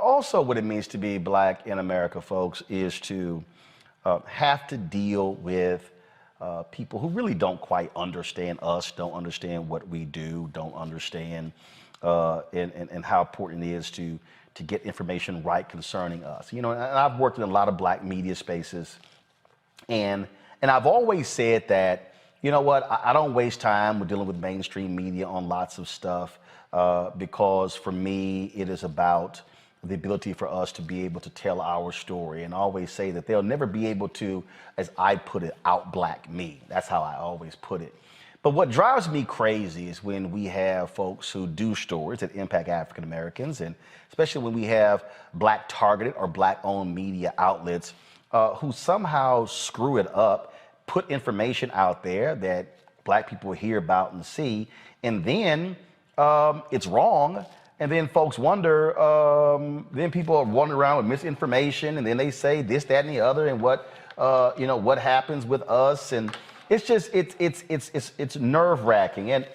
Also, what it means to be black in America, folks, is to have to deal with people who really don't quite understand us, don't understand what we do, don't understand and how important it is to get information right concerning us. You know, and I've worked in a lot of black media spaces, and I've always said that, you know what, I don't waste time with dealing with mainstream media on lots of stuff because for me, it is about the ability for us to be able to tell our story, and I always say that they'll never be able to, as I put it, out black me. That's how I always put it. But what drives me crazy is when we have folks who do stories that impact African Americans, and especially when we have black targeted or black owned media outlets who somehow screw it up, put information out there that black people hear about and see, and then it's wrong. And then folks wonder, then people are wandering around with misinformation, and then they say this, that, and the other, and what, you know, what happens with us, and it's just, it's nerve-wracking. And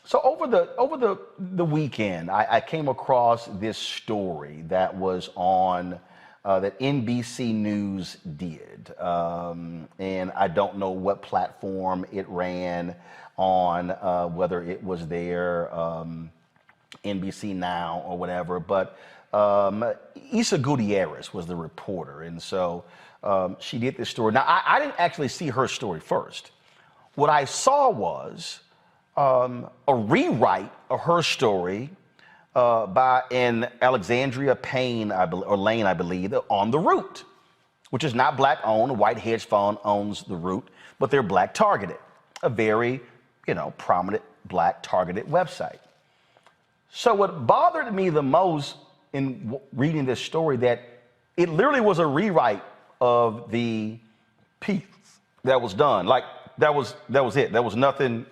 so over the weekend, I came across this story that was on that NBC News did, and I don't know what platform it ran on, whether it was their NBC Now or whatever, but Isa Gutierrez was the reporter, and so she did this story. Now, I didn't actually see her story first. What I saw was a rewrite of her story by an Alexandria Payne, or Lane, I believe, on The Root, which is not black owned. A white hedge fund owns The Root, but they're black targeted, a very, you know, prominent black targeted website. So what bothered me the most in reading this story, that it literally was a rewrite of the piece that was done. Like that was it. There was nothing,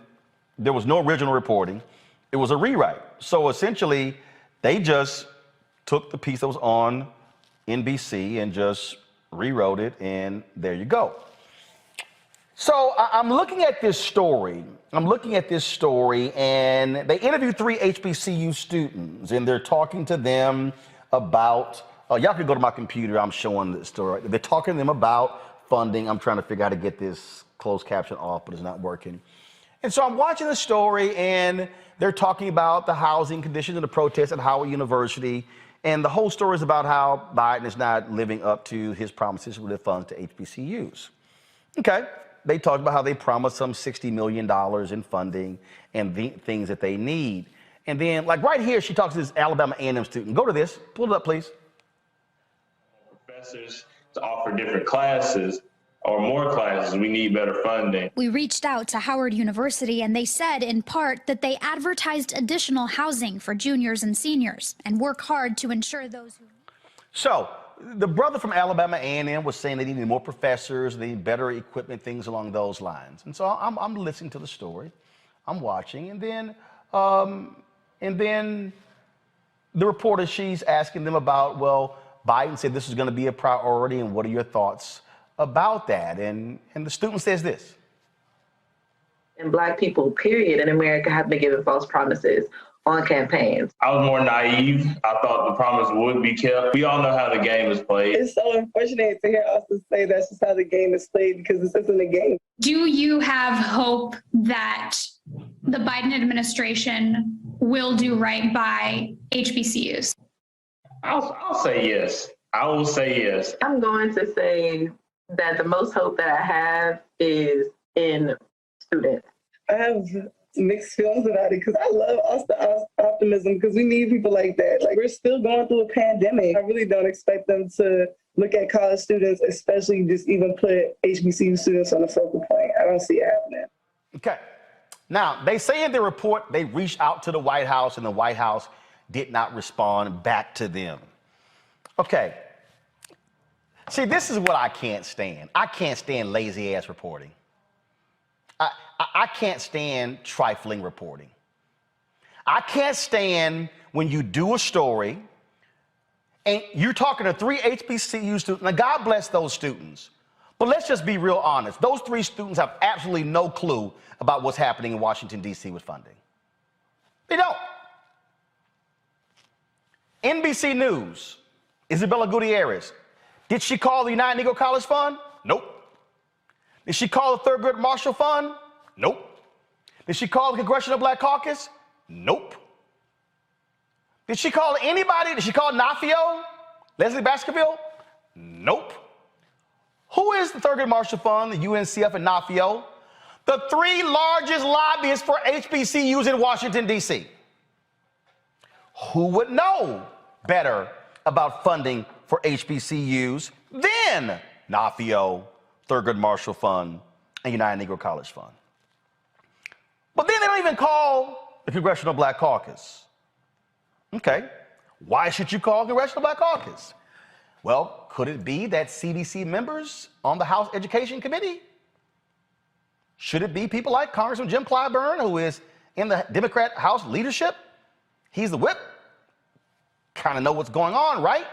there was no original reporting. It was a rewrite. So essentially they just took the piece that was on NBC and just rewrote it, and there you go. So I'm looking at this story. And they interviewed 3 HBCU students, and they're talking to them about, y'all can go to my computer, I'm showing the story. They're talking to them about funding. I'm trying to figure out how to get this closed caption off, but it's not working. And so I'm watching the story, and they're talking about the housing conditions and the protests at Howard University. And the whole story is about how Biden is not living up to his promises with the funds to HBCUs. Okay. They talked about how they promised some $60 million in funding and the things that they need. And then, like right here, she talks to this Alabama A&M student. Go to this. Pull it up, please. Professors to offer different classes or more classes, we need better funding. We reached out to Howard University, and they said in part that they advertised additional housing for juniors and seniors and work hard to ensure those who... So the brother from Alabama A&M was saying they needed more professors, they need better equipment, things along those lines. And so I'm listening to the story, I'm watching, and then the reporter, she's asking them about, well, Biden said this is going to be a priority, and what are your thoughts about that? And the student says this. And Black people, period, in America have been given false promises on campaigns. I was more naive. I thought the promise would be kept. We all know how the game is played. It's so unfortunate to hear us say that's just how the game is played, because this isn't a game. Do you have hope that the Biden administration will do right by HBCUs? I'll say yes. I will say yes. I'm going to say that the most hope that I have is in students. I have mixed feelings about it because I love optimism because we need people like that. Like, we're still going through a pandemic. I really don't expect them to look at college students, especially just even put HBCU students on the focal point. I don't see it happening. Okay. Now, they say in the report they reached out to the White House and the White House did not respond back to them. Okay. See, this is what I can't stand. I can't stand lazy ass reporting. I can't stand trifling reporting. I can't stand when you do a story and you're talking to 3 HBCU students. Now, God bless those students. But let's just be real honest. Those 3 students have absolutely no clue about what's happening in Washington, D.C. with funding. They don't. NBC News, Isabella Gutierrez. Did she call the United Negro College Fund? Nope. Did she call the Thurgood Marshall Fund? Nope. Did she call the Congressional Black Caucus? Nope. Did she call anybody? Did she call NAFIO? Leslie Baskerville? Nope. Who is the Thurgood Marshall Fund, the UNCF, and NAFIO? The 3 largest lobbyists for HBCUs in Washington, D.C. Who would know better about funding for HBCUs than NAFIO, Thurgood Marshall Fund, and United Negro College Fund? But then they don't even call the Congressional Black Caucus. Okay, why should you call Congressional Black Caucus? Well, could it be that CDC members on the House Education Committee? Should it be people like Congressman Jim Clyburn, who is in the Democrat House leadership? He's the whip. Kind of know what's going on, right?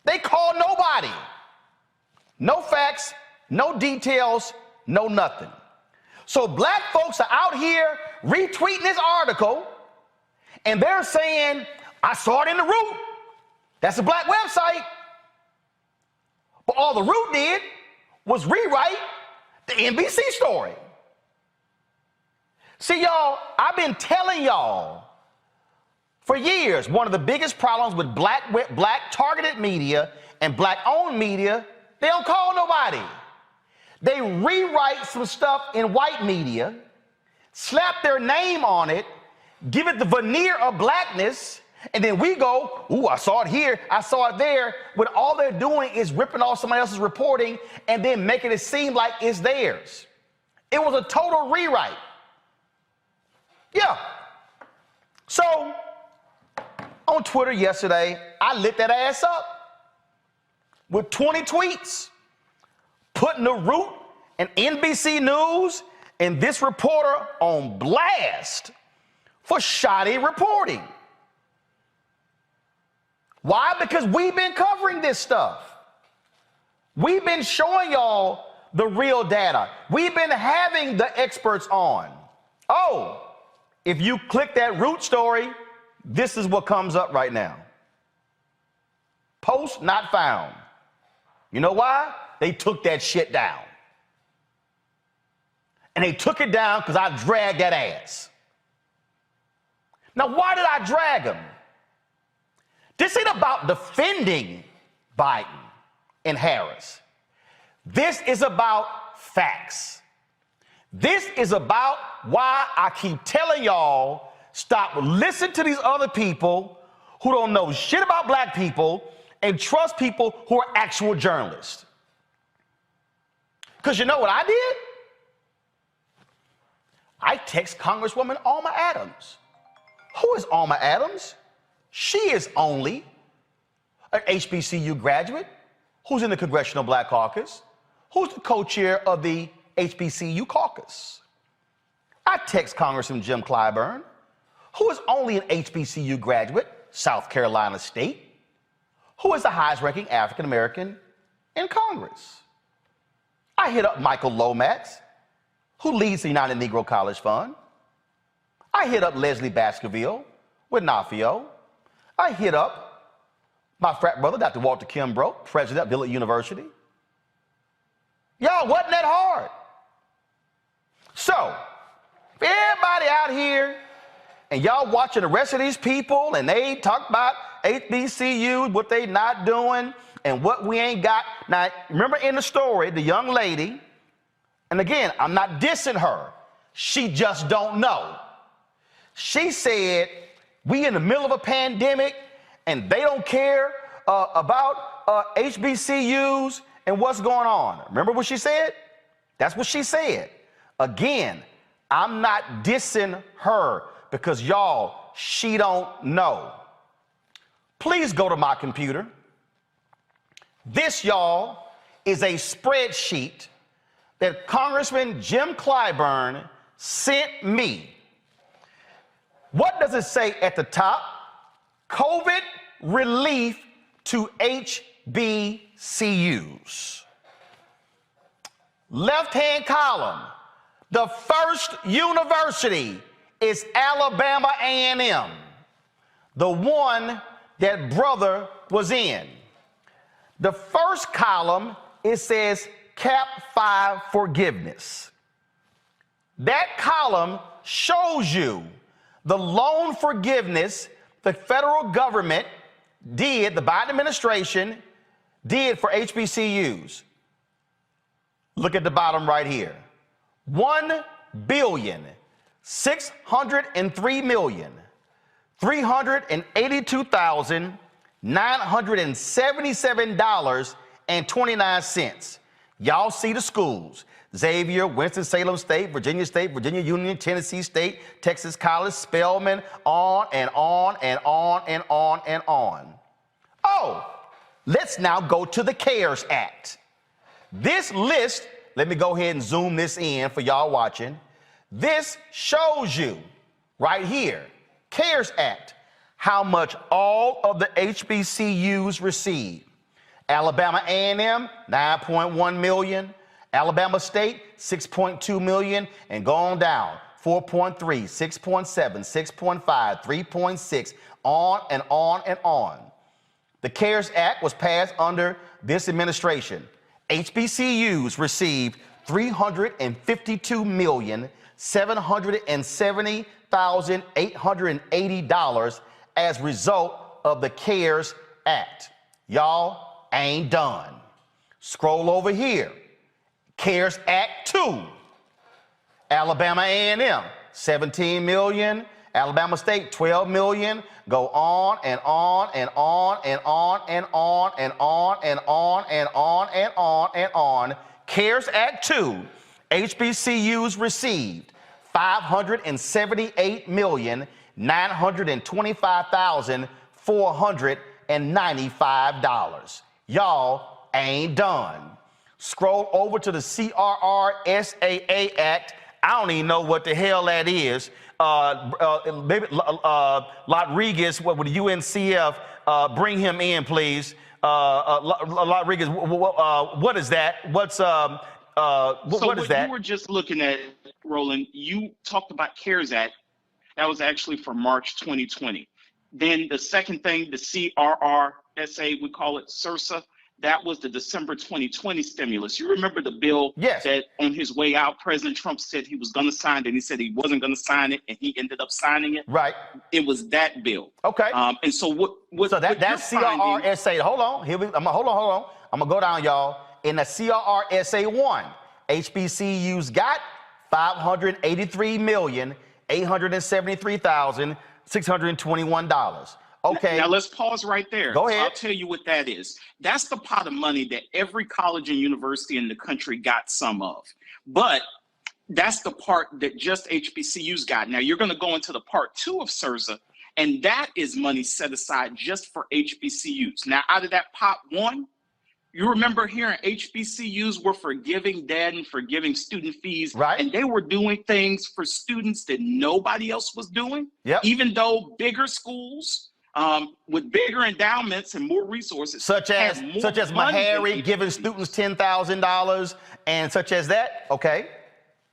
They call nobody. No facts, no details, no nothing. So black folks are out here retweeting this article, and they're saying, I saw it in the Root. That's a black website. But all the Root did was rewrite the NBC story. See, y'all, I've been telling y'all for years, one of the biggest problems with black targeted media and black-owned media, they don't call nobody. They rewrite some stuff in white media, slap their name on it, give it the veneer of blackness, and then we go, ooh, I saw it here, I saw it there, when all they're doing is ripping off somebody else's reporting and then making it seem like it's theirs. It was a total rewrite. Yeah. So, on Twitter yesterday, I lit that ass up with 20 tweets, putting the Root and NBC News and this reporter on blast for shoddy reporting. Why? Because we've been covering this stuff. We've been showing y'all the real data. We've been having the experts on. Oh, if you click that Root story, this is what comes up right now. Post not found. You know why? They took that shit down. And they took it down because I dragged that ass. Now, why did I drag him? This ain't about defending Biden and Harris. This is about facts. This is about why I keep telling y'all, stop listening to these other people who don't know shit about black people and trust people who are actual journalists. Because you know what I did? I text Congresswoman Alma Adams. Who is Alma Adams? She is only an HBCU graduate who's in the Congressional Black Caucus, who's the co-chair of the HBCU caucus. I text Congressman Jim Clyburn, who is only an HBCU graduate, South Carolina State, who is the highest-ranking African-American in Congress. I hit up Michael Lomax, who leads the United Negro College Fund. I hit up Leslie Baskerville with NAFIO. I hit up my frat brother, Dr. Walter Kimbrough, president of Dillard University. Y'all, wasn't that hard? So, if everybody out here and y'all watching the rest of these people and they talk about HBCUs, what they not doing, And what we ain't got, now remember in the story, the young lady, and again, I'm not dissing her, she just don't know. She said, we in the middle of a pandemic and they don't care about HBCUs and what's going on. Remember what she said? That's what she said. Again, I'm not dissing her because y'all, she don't know. Please go to my computer. This, y'all, is a spreadsheet that Congressman Jim Clyburn sent me. What does it say at the top? COVID relief to HBCUs. Left-hand column, the first university is Alabama A&M, the one that brother was in. The first column, it says Cap 5 forgiveness. That column shows you the loan forgiveness the federal government did, the Biden administration did for HBCUs. Look at the bottom right here. $1,603,382,977.29. Y'all see the schools. Xavier, Winston-Salem State, Virginia Union, Tennessee State, Texas College, Spelman, on and on and on and on and on. Oh, let's now go to the CARES Act. This list, let me go ahead and zoom this in for y'all watching. This shows you right here, CARES Act, how much all of the HBCUs received. Alabama A&M, 9.1 million. Alabama State, 6.2 million, and go on down. 4.3, 6.7, 6.5, 3.6, on and on and on. The CARES Act was passed under this administration. HBCUs received $352,770,880 as a result of the CARES Act. Y'all ain't done. Scroll over here. CARES Act 2. Alabama A&M, 17 million. Alabama State, 12 million. Go on and on and on and on and on and on and on and on and on and on. CARES Act 2, HBCUs received $578,925,495. Y'all ain't done. Scroll over to the CRRSAA Act. I don't even know what the hell that is. Maybe Rodriguez, what would UNCF bring him in, please? Rodriguez, what is that? What is that? You were just looking at, Roland, you talked about CARES Act. That was actually for March 2020. Then the second thing, the CRRSA, we call it CRSA. That was the December 2020 stimulus. You remember the bill that on his way out, President Trump said he was going to sign it, and he said he wasn't going to sign it, and he ended up signing it. Right. It was that bill. Okay. And so what so that's CRRSA. Hold on. Here we. Hold on. I'm gonna go down, y'all. In the CRRSA 1, HBCUs got $583,873,621. Okay. Now let's pause right there. Go ahead. I'll tell you what that is. That's the pot of money that every college and university in the country got some of. But that's the part that just HBCUs got. Now you're going to go into the part 2 of CRSA, and that is money set aside just for HBCUs. Now out of that pot 1, you remember hearing HBCUs were forgiving debt and forgiving student fees, right? And they were doing things for students that nobody else was doing. Yep. Even though bigger schools with bigger endowments and more resources, such as Meharry giving students $10,000 and such as that. Okay.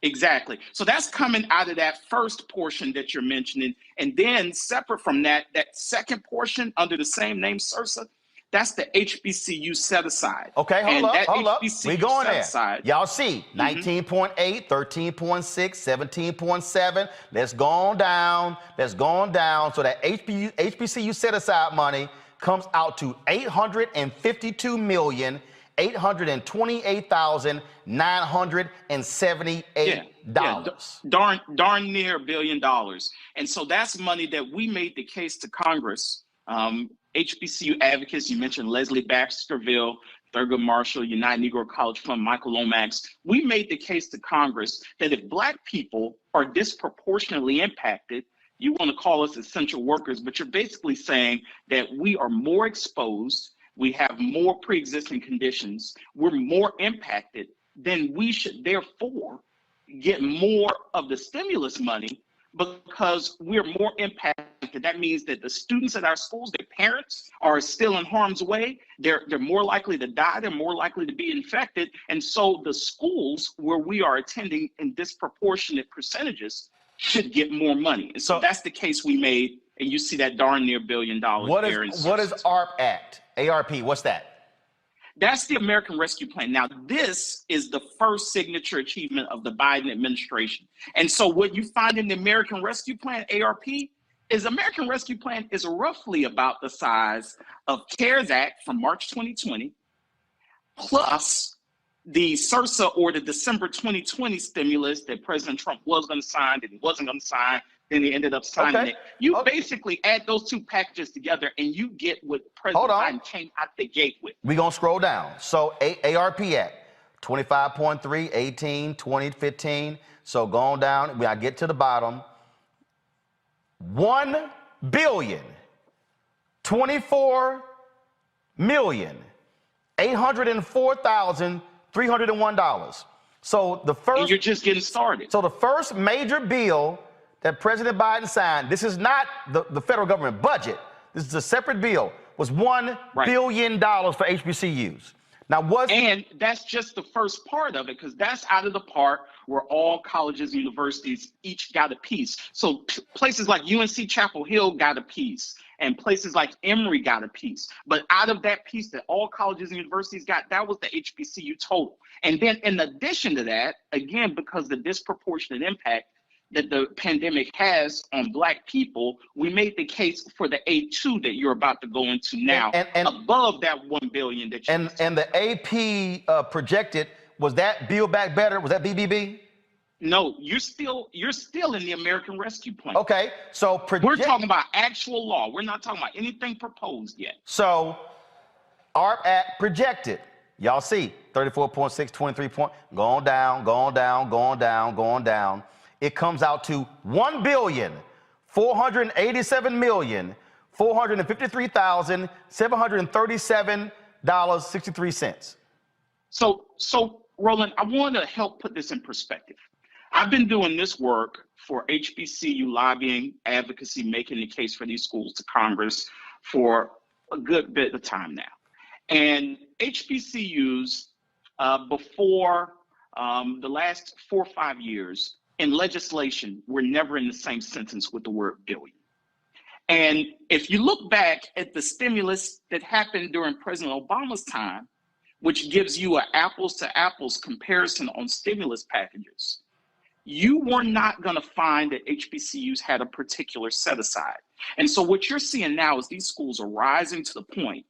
Exactly. So that's coming out of that first portion that you're mentioning. And then separate from that, that second portion under the same name, CRSA, that's the HBCU set aside. Okay, hold up. We going there. Y'all see 19.8, 13.6, 17.7. Let's go on down. So that HBCU set aside money comes out to $852,828,978. Darn near $1 billion. And so that's money that we made the case to Congress. HBCU advocates, you mentioned Leslie Baxterville, Thurgood Marshall, United Negro College Fund, Michael Lomax. We made the case to Congress that if Black people are disproportionately impacted, you want to call us essential workers, but you're basically saying that we are more exposed, we have more pre-existing conditions, we're more impacted, then we should therefore get more of the stimulus money because we're more impacted. That means that the students at our schools, their parents are still in harm's way. They're more likely to die. They're more likely to be infected. And so the schools where we are attending in disproportionate percentages should get more money. And so that's the case we made. And you see that darn near $1 billion. What is ARP Act? ARP, what's that? That's the American Rescue Plan. Now, this is the first signature achievement of the Biden administration. And so what you find in the American Rescue Plan, ARP, is American Rescue Plan is roughly about the size of CARES Act from March 2020, plus the CRSA or the December 2020 stimulus that President Trump was going to sign, then he wasn't going to sign, then he ended up signing it. You basically add those two packages together and you get what President Biden came out the gate with. We're going to scroll down. So ARP Act, 25.3, 18, 20, 15. So going down, when I get to the bottom, 1,024,804,301. So the first. And you're just getting started. So the first major bill that President Biden signed, this is not the federal government budget, this is a separate bill, was $1 billion for HBCUs. Now, and that's just the first part of it, because that's out of the part where all colleges and universities each got a piece. So places like UNC Chapel Hill got a piece, and places like Emory got a piece. But out of that piece that all colleges and universities got, that was the HBCU total. And then in addition to that, again, because the disproportionate impact that the pandemic has on Black people, we made the case for the A2 that you're about to go into now, and above that $1 billion that you and the AP projected, was that Build Back Better? Was that BBB? No, you're still in the American Rescue Plan. Okay, so we're talking about actual law. We're not talking about anything proposed yet. So ARP Act projected. Y'all see 34.6, 23 point, going down, going down, going down, going down. It comes out to $1,487,453,737.63. So Roland, I want to help put this in perspective. I've been doing this work for HBCU lobbying, advocacy, making the case for these schools to Congress for a good bit of time now. And HBCUs, before the last 4 or 5 years, in legislation, we're never in the same sentence with the word billion. And if you look back at the stimulus that happened during President Obama's time, which gives you an apples to apples comparison on stimulus packages, you were not going to find that HBCUs had a particular set aside. And so what you're seeing now is these schools are rising to the point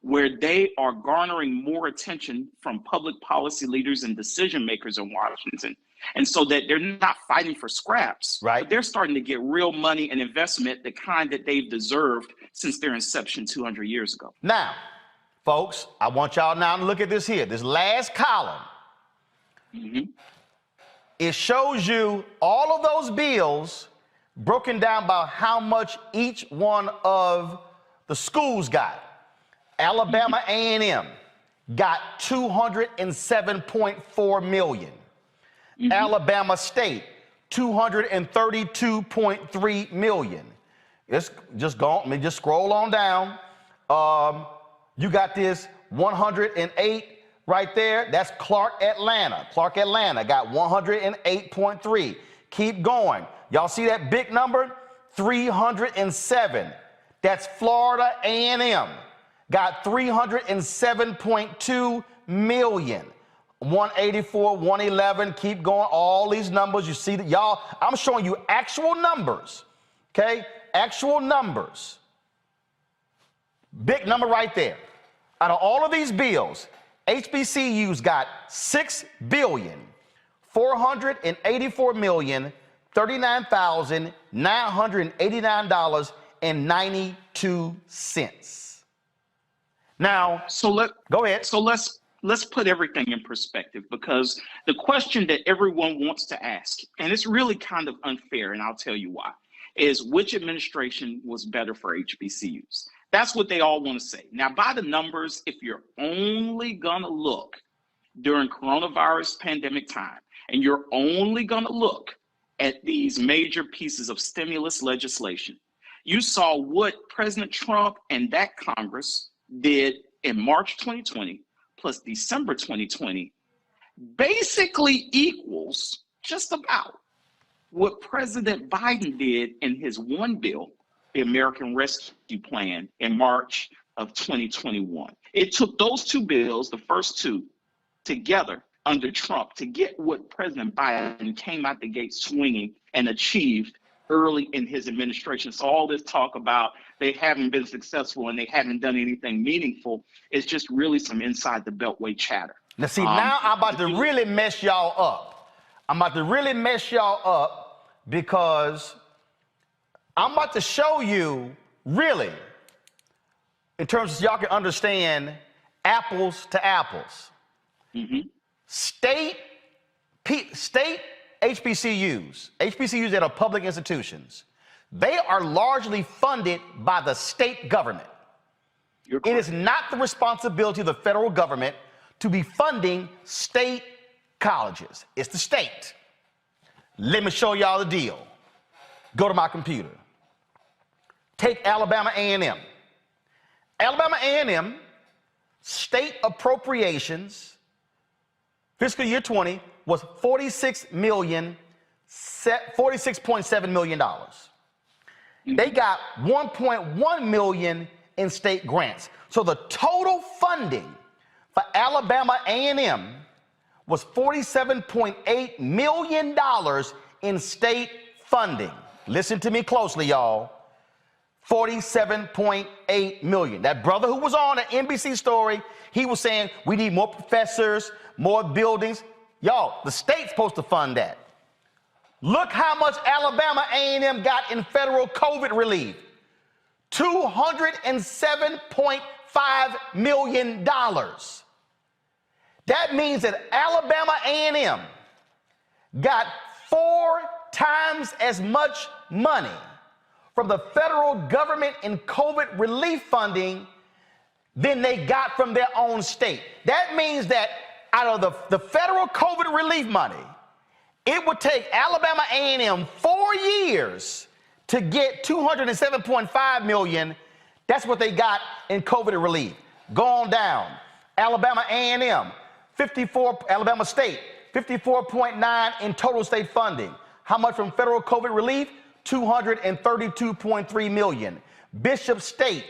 where they are garnering more attention from public policy leaders and decision makers in Washington. And so that they're not fighting for scraps, but they're starting to get real money and investment, the kind that they've deserved since their inception 200 years ago. Now, folks, I want y'all now to look at this here. This last column, it shows you all of those bills broken down by how much each one of the schools got. Alabama A&M got $207.4 million. Alabama State, $232.3 million. It's just gone. Let me just scroll on down. You got this 108 right there. That's Clark Atlanta. Clark Atlanta got 108.3. Keep going. Y'all see that big number? 307. That's Florida A&M. Got 307.2 million. 184, 111, keep going, all these numbers, you see that, y'all, I'm showing you actual numbers, okay? Actual numbers. Big number right there. Out of all of these bills, HBCUs got $6,484,989.92. Now, go ahead. So let's put everything in perspective, because the question that everyone wants to ask, and it's really kind of unfair, and I'll tell you why, is which administration was better for HBCUs? That's what they all want to say. Now, by the numbers, if you're only gonna look during coronavirus pandemic time, and you're only gonna look at these major pieces of stimulus legislation, you saw what President Trump and that Congress did in March 2020 plus December 2020 basically equals just about what President Biden did in his one bill, the American Rescue Plan, in March of 2021. It took those two bills, the first two, together under Trump to get what President Biden came out the gate swinging and achieved early in his administration. So all this talk about they haven't been successful and they haven't done anything meaningful is just really some inside the beltway chatter. Now see, now I'm about to really mess y'all up. I'm about to really mess y'all up because I'm about to show you really, in terms of y'all can understand apples to apples. State HBCUs that are public institutions, they are largely funded by the state government. It is not the responsibility of the federal government to be funding state colleges. It's the state. Let me show y'all the deal. Go to my computer. Take Alabama A&M. Alabama A&M state appropriations fiscal year 20 was $46.7 million. They got $1.1 million in state grants. So the total funding for Alabama A&M was $47.8 million in state funding. Listen to me closely, y'all. $47.8 million. That brother who was on the NBC story, he was saying we need more professors, more buildings. Y'all, the state's supposed to fund that. Look how much Alabama A&M got in federal COVID relief. $207.5 million. That means that Alabama A&M got 4 times as much money from the federal government in COVID relief funding than they got from their own state. That means that out of the federal COVID relief money, it would take Alabama A&M 4 years to get $207.5 million. That's what they got in COVID relief. Go on down. Alabama A&M, Alabama State, 54.9 in total state funding. How much from federal COVID relief? $232.3 million. Bishop State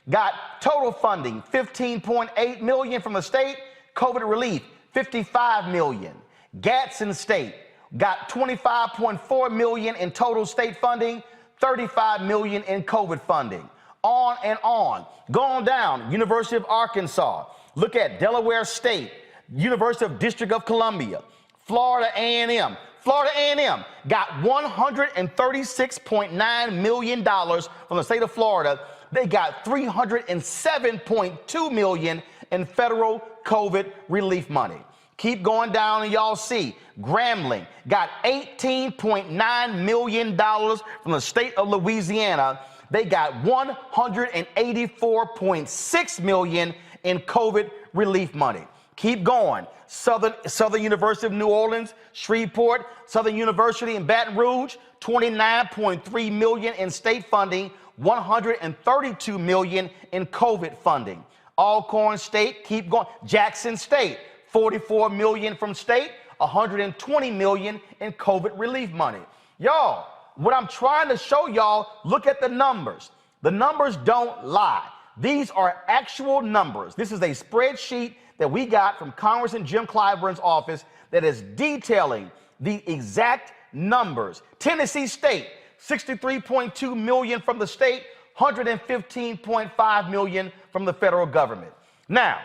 got total funding, $15.8 million from the state, COVID relief, $55 million. Gadsden State got $25.4 million in total state funding, $35 million in COVID funding. On and on. Go on down, University of Arkansas. Look at Delaware State, University of District of Columbia, Florida A&M. Florida A&M got $136.9 million from the state of Florida. They got $307.2 million in federal COVID relief money. Keep going down and y'all see Grambling got $18.9 million from the state of Louisiana. They got $184.6 million in COVID relief money. Keep going. Southern University of New Orleans, Shreveport, Southern University in Baton Rouge, $29.3 million in state funding, $132 million in COVID funding. Alcorn State, keep going. Jackson State, $44 million from state, $120 million in COVID relief money. Y'all, what I'm trying to show y'all, look at the numbers. The numbers don't lie. These are actual numbers. This is a spreadsheet that we got from Congressman Jim Clyburn's office that is detailing the exact numbers. Tennessee State, $63.2 million from the state, $115.5 million from the federal government. Now,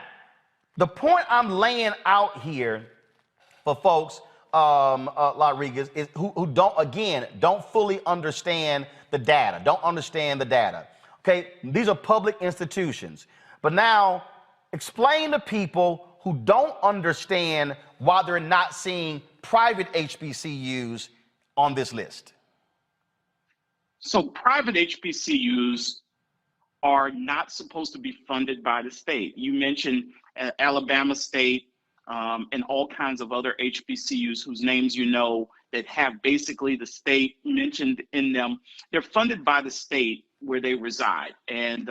the point I'm laying out here for folks, Rodriguez, is who don't fully understand the data, Okay, these are public institutions. But now, explain to people who don't understand why they're not seeing private HBCUs on this list. So private HBCUs are not supposed to be funded by the state. You mentioned Alabama State and all kinds of other HBCUs whose names you know that have basically the state mentioned in them. They're funded by the state where they reside. And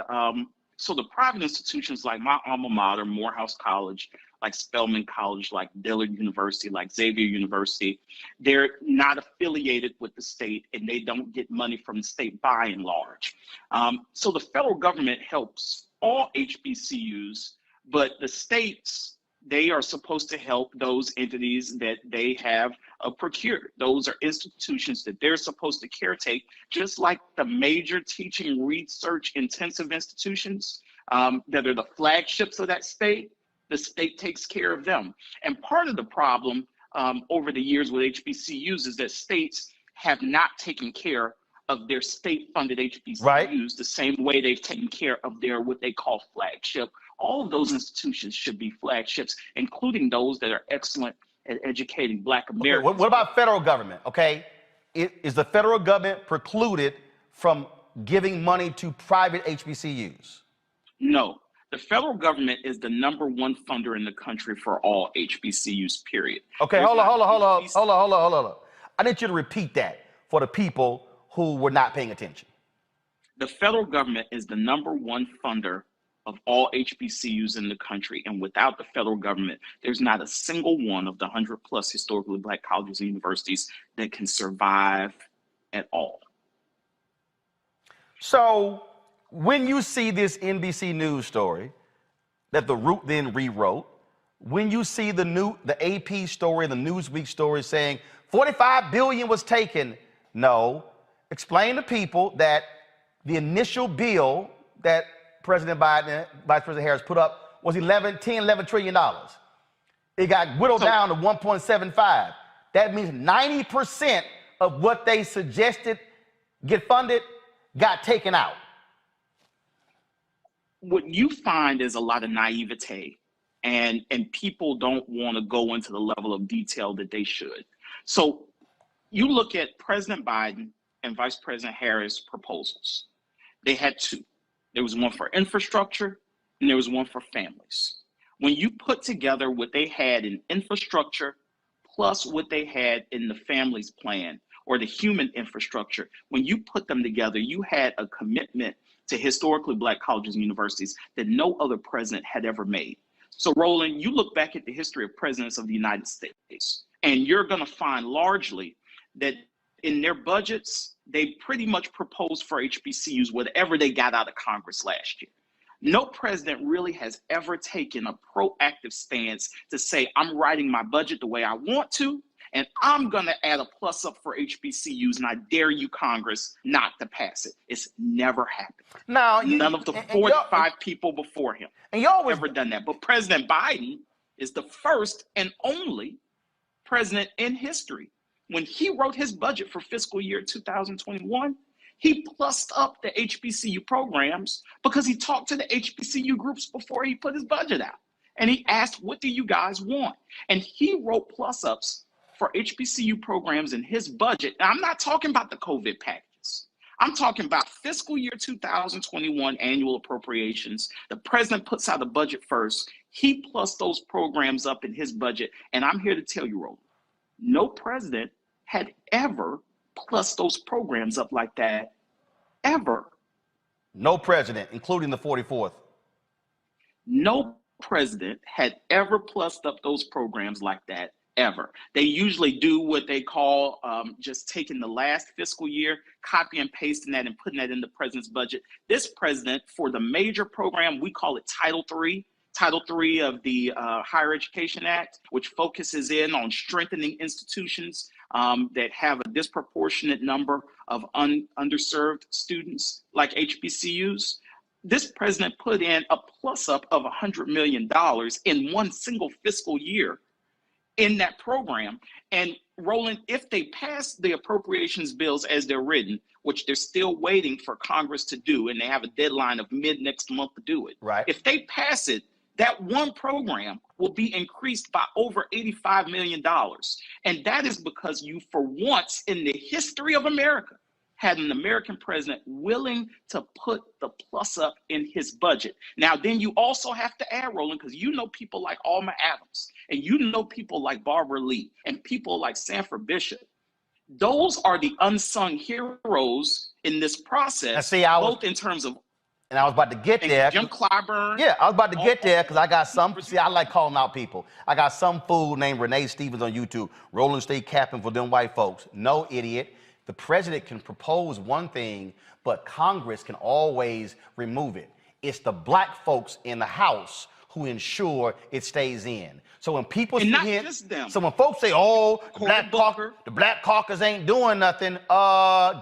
so the private institutions like my alma mater, Morehouse College, like Spelman College, like Dillard University, like Xavier University, they're not affiliated with the state and they don't get money from the state by and large. So the federal government helps all HBCUs, but the states, they are supposed to help those entities that they have procured. Those are institutions that they're supposed to caretake, just like the major teaching research intensive institutions that are the flagships of that state. The state takes care of them. And part of the problem over the years with HBCUs is that states have not taken care of their state-funded HBCUs the same way they've taken care of their what they call flagship. All of those institutions should be flagships, including those that are excellent at educating Black Americans. Okay, what about federal government? Okay, is the federal government precluded from giving money to private HBCUs? No. The federal government is the #1 funder in the country for all HBCUs, period. Okay, hold on. I need you to repeat that for the people who were not paying attention. The federal government is the #1 funder of all HBCUs in the country. And without the federal government, there's not a single one of the 100+ historically Black colleges and universities that can survive at all. So when you see this NBC News story that the Root then rewrote, when you see the AP story, the Newsweek story saying 45 billion was taken, no, explain to people that the initial bill that President Biden, Vice President Harris put up was $11 trillion. It got whittled down to 1.75. That means 90% of what they suggested get funded got taken out. What you find is a lot of naivete, and people don't want to go into the level of detail that they should. So you look at President Biden and Vice President Harris' proposals. They had two. There was one for infrastructure and there was one for families. When you put together what they had in infrastructure plus what they had in the families plan or the human infrastructure, when you put them together, you had a commitment to historically Black colleges and universities that no other president had ever made. So Roland, you look back at the history of presidents of the United States, and you're gonna find largely that in their budgets, they pretty much proposed for HBCUs whatever they got out of Congress last year. No president really has ever taken a proactive stance to say, I'm writing my budget the way I want to, and I'm gonna add a plus up for HBCUs, and I dare you, Congress, not to pass it. It's never happened. Now, None of the 45 people before him ever done that. But President Biden is the first and only president in history. When he wrote his budget for fiscal year 2021, he plussed up the HBCU programs because he talked to the HBCU groups before he put his budget out. And he asked, what do you guys want? And he wrote plus ups for HBCU programs in his budget. Now, I'm not talking about the COVID packages. I'm talking about fiscal year 2021 annual appropriations. The president puts out a budget first. He plussed those programs up in his budget. And I'm here to tell you, Roland, no president had ever plussed those programs up like that, ever. No president, including the 44th. No president had ever plussed up those programs like that, ever. They usually do what they call just taking the last fiscal year, copy and pasting that and putting that in the president's budget. This president, for the major program, we call it Title III. Title III of the Higher Education Act, which focuses in on strengthening institutions that have a disproportionate number of underserved students like HBCUs. this president put in a plus up of $100 million in one single fiscal year in that program. And Roland, if they pass the appropriations bills as they're written, which they're still waiting for Congress to do, and they have a deadline of mid next month to do it. Right. If they pass it, that one program will be increased by over $85 million. And that is because you, for once in the history of America, had an American president willing to put the plus up in his budget. Now, then you also have to add, Roland, because you know people like Alma Adams, and you know people like Barbara Lee, and people like Sanford Bishop. Those are the unsung heroes in this process, both in terms of. And I was about to get there. Jim Clyburn. Yeah, I was about to get there because I got some. See, I like calling out people. I got some fool named Renee Stevens on YouTube. Roland stay capping for them white folks. No, idiot. The president can propose one thing, but Congress can always remove it. It's the black folks in the House who ensure it stays in. So when people see it, so when folks say, "Oh, the Black Caucus ain't doing nothing,"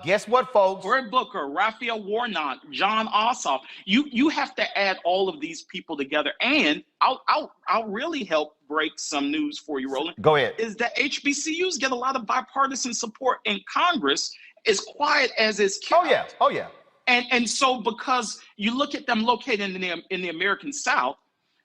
guess what, folks? Cory Booker, Raphael Warnock, John Ossoff. You have to add all of these people together, and I'll really help break some news for you, Roland. Go ahead. Is that HBCUs get a lot of bipartisan support in Congress, as quiet as it's kept. Oh yeah. And so because you look at them located in the American South,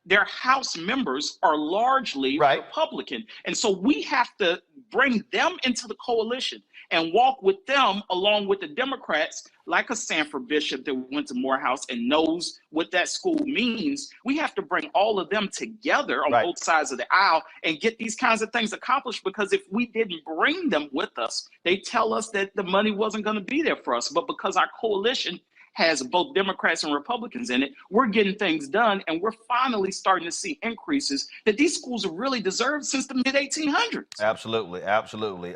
their House members are largely Republican. And so we have to bring them into the coalition and walk with them along with the Democrats, like a Sanford Bishop that went to Morehouse and knows what that school means. We have to bring all of them together on both sides of the aisle and get these kinds of things accomplished, because if we didn't bring them with us, they tell us that the money wasn't going to be there for us. But because our coalition has both Democrats and Republicans in it, we're getting things done, and we're finally starting to see increases that these schools have really deserved since the mid-1800s. Absolutely.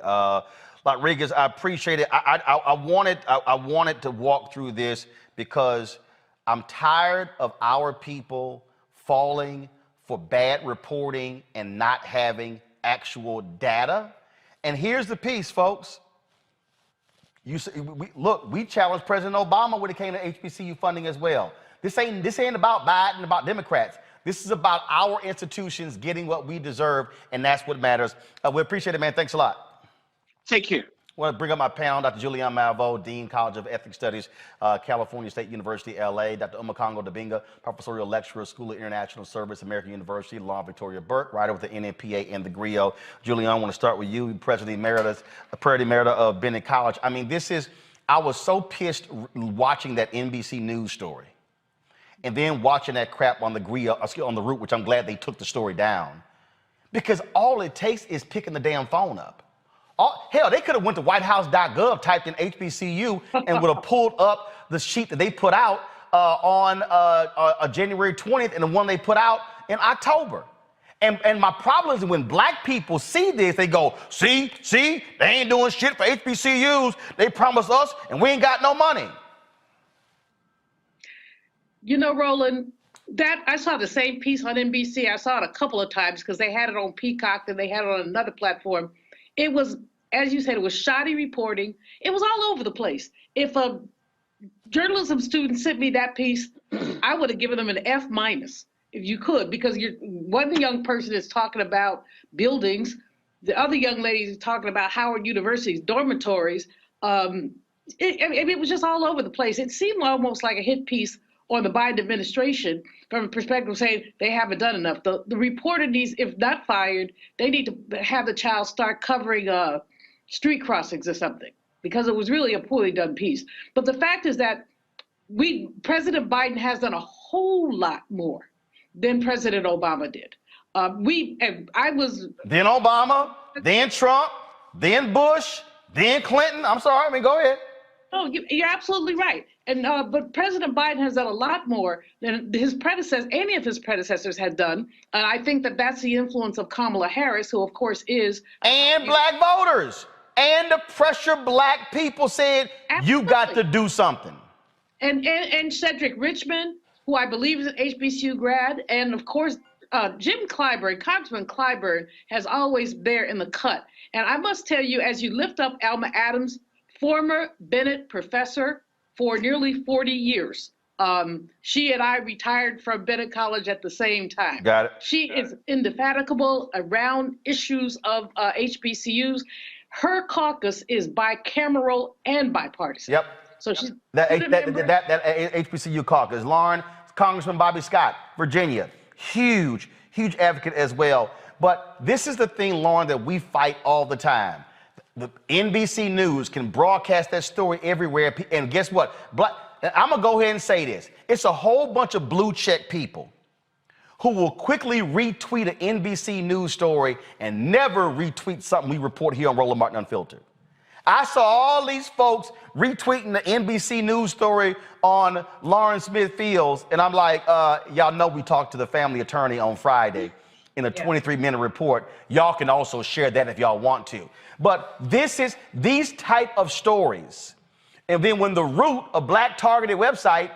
Rodriguez, I appreciate it. I wanted to walk through this because I'm tired of our people falling for bad reporting and not having actual data. And here's the piece, folks. We challenged President Obama when it came to HBCU funding as well. This ain't about Biden, about Democrats. This is about our institutions getting what we deserve, and that's what matters. We appreciate it, man. Thanks a lot. Take care. I want to bring up my panel, Dr. Julianne Malveaux, Dean, College of Ethics Studies, California State University, LA, Dr. Umakongo Dabinga, Professorial Lecturer, School of International Service, American University, Law, Victoria Burke, writer with the NNPA and the GRIO. Julianne, I want to start with you, President Emeritus of Bennett College. I mean, I was so pissed watching that NBC News story and then watching that crap on the GRIO, on the Root, which I'm glad they took the story down, because all it takes is picking the damn phone up. Hell, they could have went to whitehouse.gov, typed in HBCU, and would have pulled up the sheet that they put out on January 20th and the one they put out in October. And my problem is when black people see this, they go, see, they ain't doing shit for HBCUs. They promised us, and we ain't got no money. You know, Roland, that I saw the same piece on NBC. I saw it a couple of times because they had it on Peacock and they had it on another platform. It was, as you said, it was shoddy reporting. It was all over the place. If a journalism student sent me that piece, I would have given them an F-, if you could, because one young person is talking about buildings, the other young lady is talking about Howard University's dormitories. It was just all over the place. It seemed almost like a hit piece on the Biden administration from a perspective of saying they haven't done enough. The reporter needs, if not fired, they need to have the child start covering street crossings or something, because it was really a poorly done piece. But the fact is that President Biden has done a whole lot more than President Obama did. Then Obama, then Trump, then Bush, then Clinton. I'm sorry, go ahead. Oh, you're absolutely right. And but President Biden has done a lot more than his predecessors, any of his predecessors had done. And I think that that's the influence of Kamala Harris, who of course is. And black voters. And the pressure black people said, you got to do something. And Cedric Richmond, who I believe is an HBCU grad. And of course, Jim Clyburn, Congressman Clyburn, has always there in the cut. And I must tell you, as you lift up Alma Adams, former Bennett professor for nearly 40 years, She and I retired from Bennett College at the same time. Got it. She is indefatigable around issues of HBCUs. Her caucus is bicameral and bipartisan. Yep. So she's that HBCU caucus. Lauren, Congressman Bobby Scott, Virginia, huge advocate as well. But this is the thing, Lauren, that we fight all the time. The NBC News can broadcast that story everywhere, and guess what? I'm gonna go ahead and say this. It's a whole bunch of blue check people who will quickly retweet an NBC News story and never retweet something we report here on Roland Martin Unfiltered. I saw all these folks retweeting the NBC News story on Lauren Smith Fields, and I'm like, y'all know we talked to the family attorney on Friday in a 23-minute report. Y'all can also share that if y'all want to. But these type of stories, and then when the root, a black targeted website,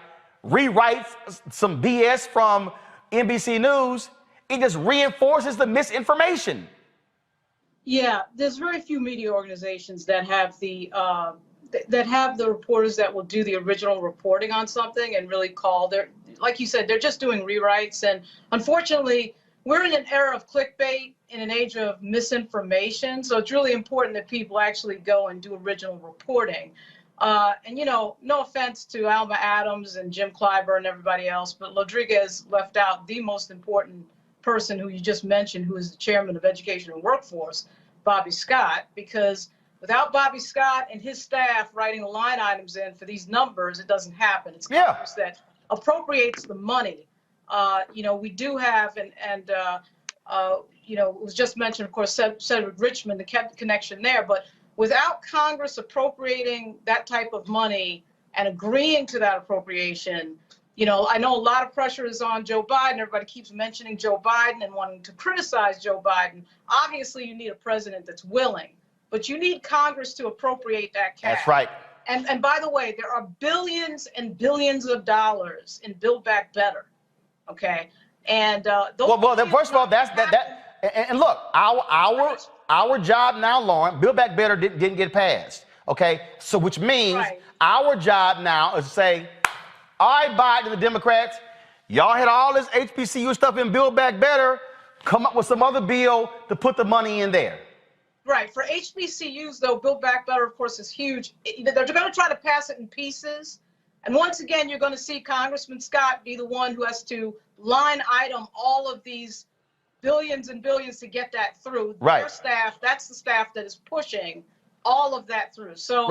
rewrites some BS from NBC News, it just reinforces the misinformation. Yeah, there's very few media organizations that have the reporters that will do the original reporting on something and really call their, like you said, they're just doing rewrites. And unfortunately, we're in an era of clickbait, in an age of misinformation. So it's really important that people actually go and do original reporting. And, you know, no offense to Alma Adams and Jim Clyburn and everybody else, but Rodriguez left out the most important person who you just mentioned, who is the chairman of Education and Workforce, Bobby Scott, because without Bobby Scott and his staff writing the line items in for these numbers, it doesn't happen. It's Congress that appropriates the money. You know, we do have, you know, it was just mentioned, of course, Cedric Richmond, the connection there, but without Congress appropriating that type of money and agreeing to that appropriation, you know, I know a lot of pressure is on Joe Biden. Everybody keeps mentioning Joe Biden and wanting to criticize Joe Biden. Obviously, you need a president that's willing, but you need Congress to appropriate that cash. That's right. And by the way, there are billions and billions of dollars in Build Back Better. Okay. And first of all, and look, our job now, Lauren, Build Back Better didn't get passed. Okay. So which means our job now is to say, all right, Biden and the Democrats, y'all had all this HBCU stuff in Build Back Better. Come up with some other bill to put the money in there. Right. For HBCUs, though, Build Back Better, of course, is huge. They're going to try to pass it in pieces. And once again, you're going to see Congressman Scott be the one who has to line item all of these billions and billions to get that through. Right. Their staff, that's the staff that is pushing all of that through. So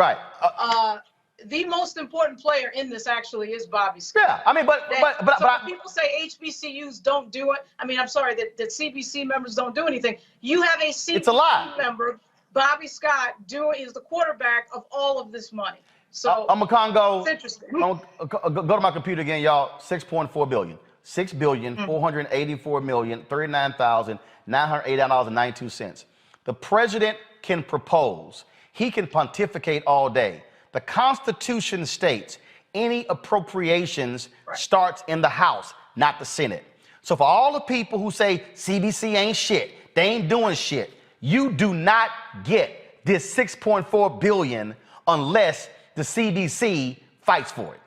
the most important player in this actually is Bobby Scott. Yeah, I mean, but when people say HBCUs don't do it, I mean, I'm sorry that CBC members don't do anything. You have a CBC member, Bobby Scott, is the quarterback of all of this money. So I'm a Congo. It's interesting. Go to my computer again, y'all. 6.4 billion. $6,484,039,908.92. The president can propose. He can pontificate all day. The Constitution states any appropriations starts in the House, not the Senate. So for all the people who say CBC ain't shit, they ain't doing shit, you do not get this $6.4 billion unless the CDC fights for it.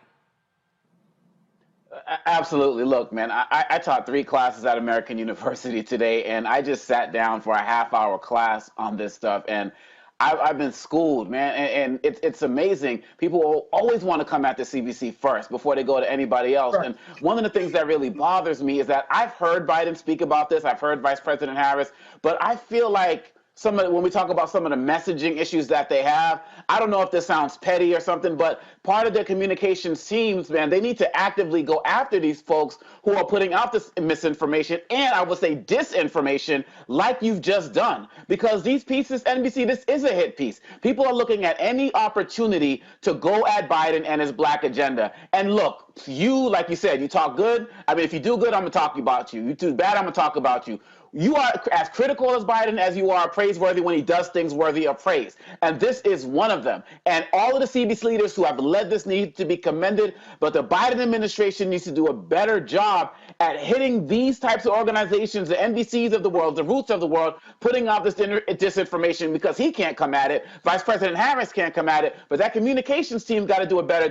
Absolutely. Look, man, I taught 3 classes at American University today, and I just sat down for a half-hour class on this stuff, and I've been schooled, man, and it's amazing. People will always want to come at the CBC first before they go to anybody else. Right. And one of the things that really bothers me is that I've heard Biden speak about this. I've heard Vice President Harris, but I feel like when we talk about some of the messaging issues that they have, I don't know if this sounds petty or something, but part of their communication teams, man, they need to actively go after these folks who are putting out this misinformation and I would say disinformation like you've just done. Because these pieces, NBC, this is a hit piece. People are looking at any opportunity to go at Biden and his black agenda. And look, you, like you said, you talk good. I mean, if you do good, I'm going to talk about you. You do bad, I'm going to talk about you. You are as critical as Biden as you are praiseworthy when he does things worthy of praise. And this is one of them. And all of the CBC leaders who have led this need to be commended, but the Biden administration needs to do a better job at hitting these types of organizations, the NBCs of the world, the Roots of the world, putting out this disinformation, because he can't come at it. Vice President Harris can't come at it, but that communications team's got to do a better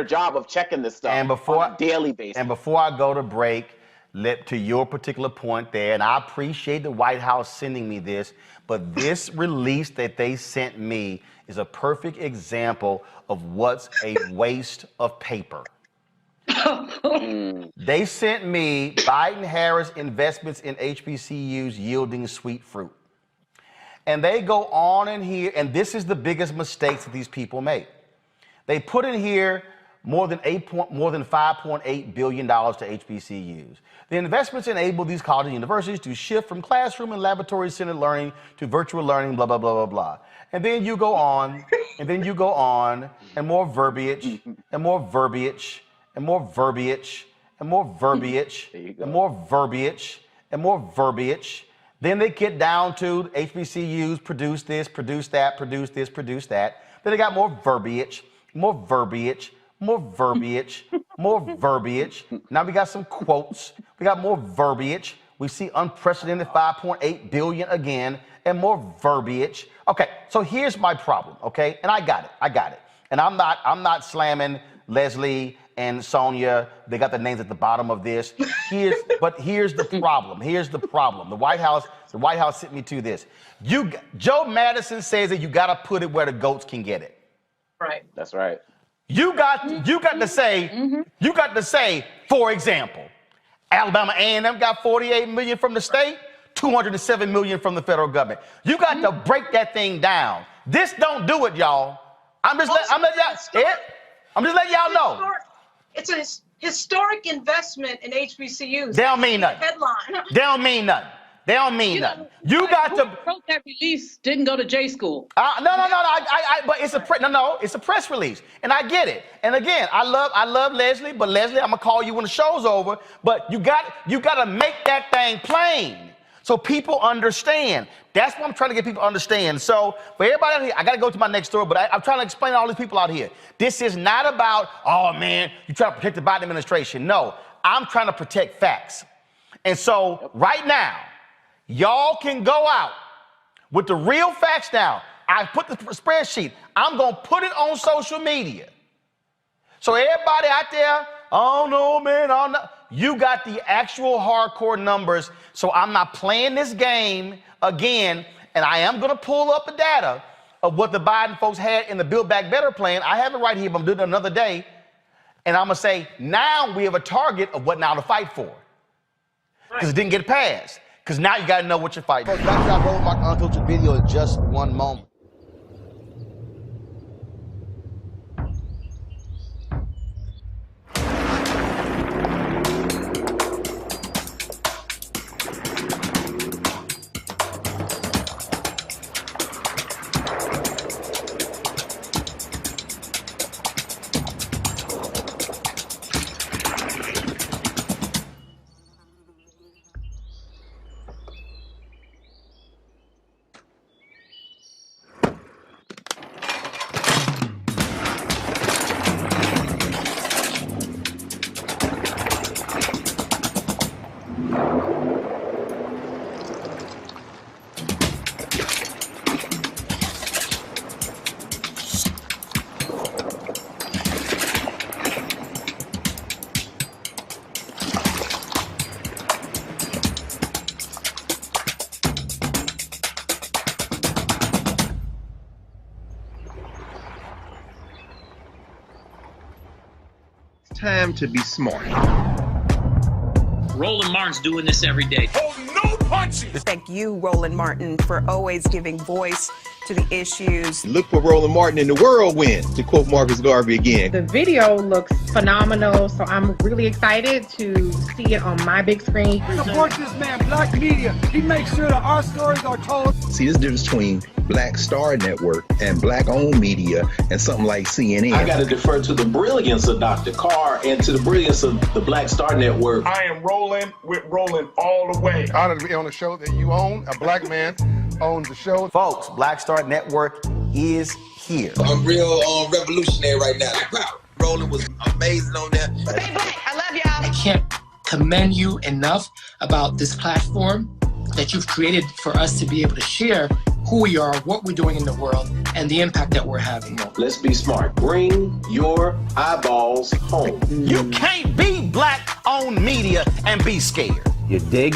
job of checking this stuff on a daily basis. And before I go to break, to your particular point there, and I appreciate the White House sending me this, but this release that they sent me is a perfect example of what's a waste of paper. They sent me Biden-Harris investments in HBCUs yielding sweet fruit. And they go on in here, and this is the biggest mistakes that these people make. They put in here more than $5.8 billion to HBCUs. The investments enable these colleges and universities to shift from classroom and laboratory-centered learning to virtual learning, blah, blah, blah, blah, blah. And then you go on, and then you go on, and more verbiage, and more verbiage, and more verbiage, and more verbiage, and more verbiage, and more verbiage. Then they get down to HBCUs, produce this, produce that, produce this, produce that. Then they got more verbiage, more verbiage, more verbiage, more verbiage. Now we got some quotes. We got more verbiage. We see unprecedented 5.8 billion again, and more verbiage. Okay, so here's my problem, okay? And I got it. And I'm not slamming Leslie and Sonia. They got the names at the bottom of this. But here's the problem. Here's the problem. The White House sent me to this. Joe Madison says that you got to put it where the goats can get it. Right. That's right. You got to say, for example, Alabama A&M got 48 million from the state, 207 million from the federal government. You got to break that thing down. This don't do it, y'all. I'm just letting y'all know. It's a historic investment in HBCUs. They don't mean nothing. Headline. They don't mean nothing. They don't mean nothing. You got to. Who wrote that release didn't go to J school. No. But it's a press release, and I get it. And again, I love Leslie, but Leslie, I'm gonna call you when the show's over. But you got to make that thing plain so people understand. That's what I'm trying to get people to understand. So for everybody out here, I got to go to my next story, but I'm trying to explain to all these people out here. This is not about, oh man, you trying to protect the Biden administration. No, I'm trying to protect facts. And so right now, y'all can go out with the real facts now. I put the spreadsheet. I'm going to put it on social media. So everybody out there, oh no, man, oh no. You got the actual hardcore numbers. So I'm not playing this game again. And I am going to pull up the data of what the Biden folks had in the Build Back Better plan. I have it right here, but I'm doing it another day. And I'm going to say, now we have a target of what now to fight for. Because it didn't get passed. Because now you got to know what you're fighting. Folks, back to our Roland Martin Unfiltered video in just one moment. Time to be smart. Roland Martin's doing this every day. Oh, no punches! Thank you, Roland Martin, for always giving voice to the issues. Look for Roland Martin in the whirlwind, to quote Marcus Garvey again. The video looks phenomenal, so I'm really excited to see it on my big screen. Support this man, Black Media. He makes sure that our stories are told. See, there's a difference between Black Star Network and Black-owned media and something like CNN. I got to defer to the brilliance of Dr. Carr and to the brilliance of the Black Star Network. I am rolling with Roland all the way. Honored to be on a show that you own. A Black man owns the show. Folks, Black Star Network is here. I'm real revolutionary right now. Roland was amazing on that. Stay Black. I love y'all. I can't commend you enough about this platform that you've created for us to be able to share who we are, what we're doing in the world, and the impact that we're having. Let's be smart. Bring your eyeballs home. You can't be Black-owned media and be scared. You dig?